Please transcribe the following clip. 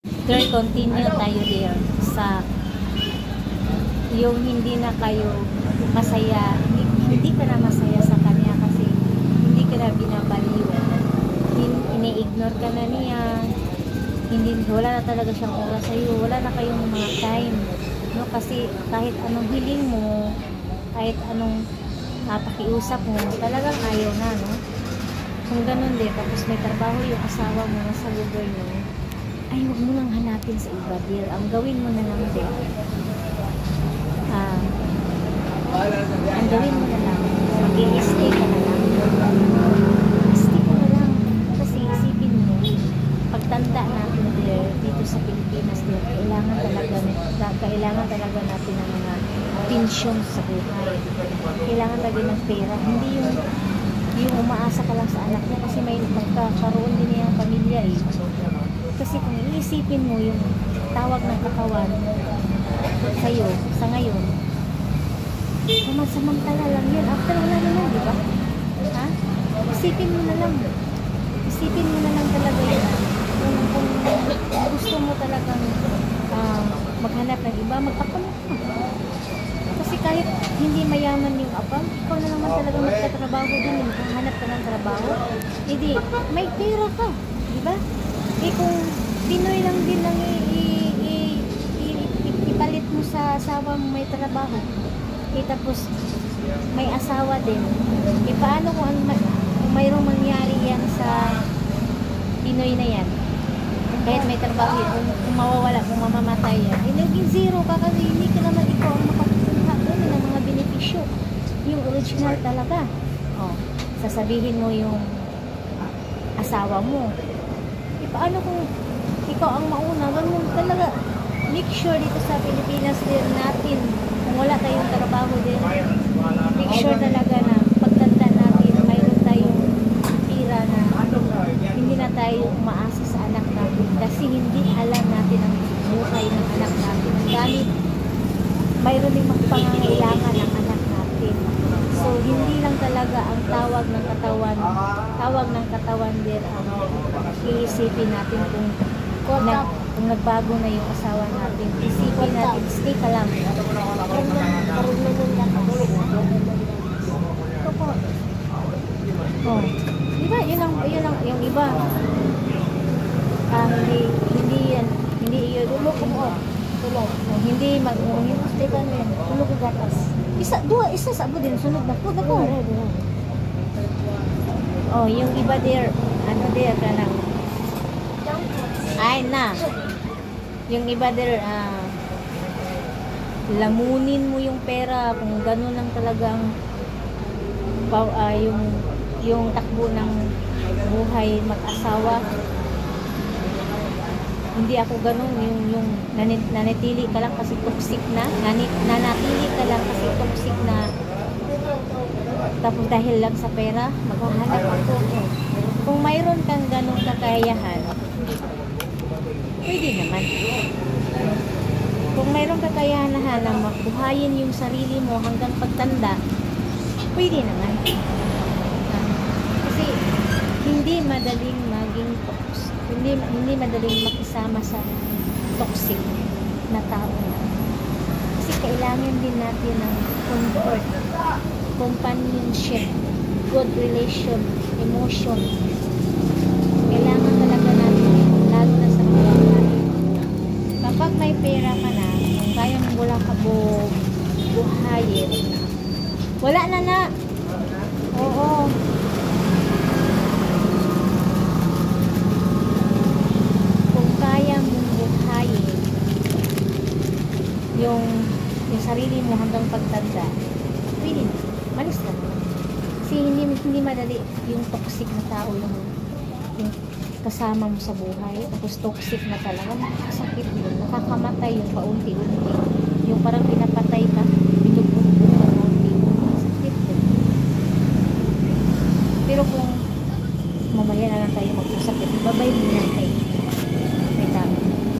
Girl, continue tayo there sa yung hindi na kayo masaya, hindi ka na masaya sa kanya kasi hindi ka na binabaliw. Ini-ignore ka na niya. Hindi, wala na talaga siyang oras sa iyo. Wala na kayong mga time. No, kasi kahit anong hiling mo, kahit anong pakiusap mo, talagang ayaw na, no? Kung ganun din, tapos may trabaho yung asawa mo nasa lugar nyo, ay huwag mo nang hanapin sa iba, dear. Ang gawin mo na lang din, ang gawin mo na lang, mag-i-stay ka na lang. Stay ka na lang. Kasi isipin mo, pagtanda natin, dear, dito sa Pilipinas, dear, kailangan talaga natin ng mga pensyon sa buhay. Kailangan talaga ng pera. Hindi yung umaasa ka lang sa anak niya kasi may magkakaroon din niya pamilya eh. Kasi kung iisipin mo yung tawag ng katawan sa'yo, sa ngayon, sumasamantala lang yun. After wala naman, di ba? Ha? Isipin mo na lang. Isipin mo na lang talaga yun. Kung gusto mo talagang maghanap ng iba, mag-apam mo. Kasi kahit hindi mayaman yung apam, ikaw na naman talagang magtatrabaho din. Maghanap ka ng trabaho, hindi, may pera ka. Di ba? Eh kung Pinoy lang din lang ipalit mo sa asawa mo may trabaho, eh tapos may asawa din, eh paano kung mayroong mangyari yan sa Pinoy na yan? Kahit may trabaho yun, kung mawawala, kung mamamatay yan, eh naging zero ka kasi hindi ka naman ikaw ang makakuha doon ng mga benepisyo. Yung original talaga. Oh, sasabihin mo yung asawa mo, paano kung ikaw ang mauna? Ganun talaga. Make sure dito sa Pilipinas din natin, kung wala tayong trabaho din, make sure talaga na pagtanda natin, mayroon tayong pira na hindi na tayo umaasa sa anak natin kasi hindi alam natin ang buhay ng anak natin. Dahil mayroon din pangangailangan ng anak natin. So, hindi lang talaga ang tawag ng katawan din ang iisipin natin kung nagbago na yung asawa natin. Isipin natin, stay ka lang. Oh, diba? Yun ang yung iba. Hindi yun. Hindi stay ka na yun. Tulog ko gatas. Isa sa abo din, sunod na po. Oh, yung iba there, there ka lang. Ay na. Yung iba there, lamunin mo yung pera kung gano'n lang talagang yung takbo ng buhay mag-asawa. Hindi ako gano'n, yung nanatili ka lang kasi toxic na, nanatili ka lang kasi toxic na, tapos dahil lang sa pera, maghahanap ako. Kung mayroon kang ganong kakayahan, pwede naman. Kung mayroong kakayahan na mabuhayin yung sarili mo hanggang pagtanda, pwede naman. Kasi hindi madaling maging toxic. Hindi madaling makisama sa toxic na tao. Kasi kailangan din natin ng comfort, companionship, good relation, emotion. Kailangan talaga natin, lalo na sa mga babae. Kapag may pera ka na, kung kaya mong wala ka buhayin, wala na. Oo. Kung kaya mong buhayin yung sarili mo hanggang pagtanda, pwede na. Malis ka naman. Kasi hindi madali yung toxic na tao yung kasama mo sa buhay. Tapos toxic na talaga, nakakasakit yun. Nakakamatay yung paunti-unti. Yung parang